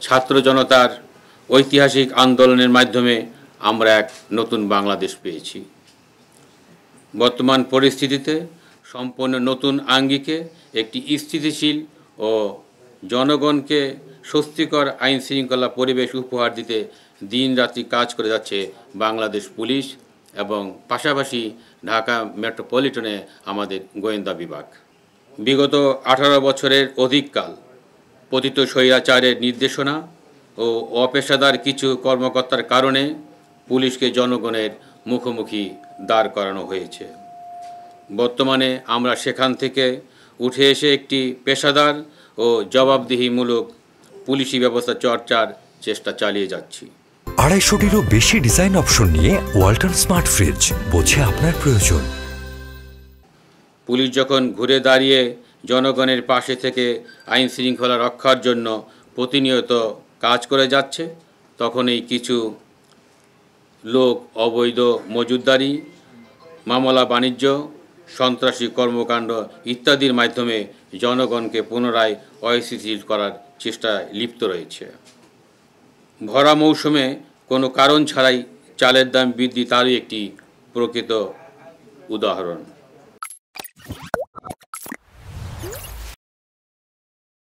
ছাত্র জনতার ঐতিহাসিক আন্দোলনের মাধ্যমে আমরা এক নতুন বাংলাদেশ পেয়েছি। বর্তমান পরিস্থিতিতে সম্পূর্ণ নতুন আঙ্গিকে একটি স্থিতিশীল ও জনগণকে স্বস্তিকর আইন শৃঙ্খলা পরিবেশ উপহার দিতে দিনরাত্রি কাজ করে যাচ্ছে বাংলাদেশ পুলিশ এবং পাশাপাশি ঢাকা মেট্রোপলিটনে আমাদের গোয়েন্দা বিভাগ। বিগত 18 বছরের অধিককাল পতিত স্বৈরাচারের নির্দেশনা ও অপেশাদার কিছু কর্মকর্তার কারণে পুলিশকে জনগণের মুখোমুখি দাঁড় করানো হয়েছে। বর্তমানে আমরা সেখান থেকে উঠে এসে একটি পেশাদার ও জবাবদিহিমূলক পুলিশি ব্যবস্থা চর্চার চেষ্টা চালিয়ে যাচ্ছি। 250টিরও বেশি ডিজাইন অপশন নিয়ে ওয়ালটন স্মার্ট ফ্রিজ, বোঝে আপনার প্রয়োজন। পুলিশ যখন ঘুরে দাঁড়িয়ে জনগণের পাশে থেকে আইন শৃঙ্খলা রক্ষার জন্য প্রতিনিয়ত কাজ করে যাচ্ছে, তখনই কিছু লোক অবৈধ মজুতদারি, মামলা বাণিজ্য, সন্ত্রাসী কর্মকাণ্ড ইত্যাদির মাধ্যমে জনগণকে পুনরায় অস্থিতিশীল করার চেষ্টায় লিপ্ত রয়েছে। ভরা মৌসুমে কোনো কারণ ছাড়াই চালের দাম বৃদ্ধি তারই একটি প্রকৃত উদাহরণ।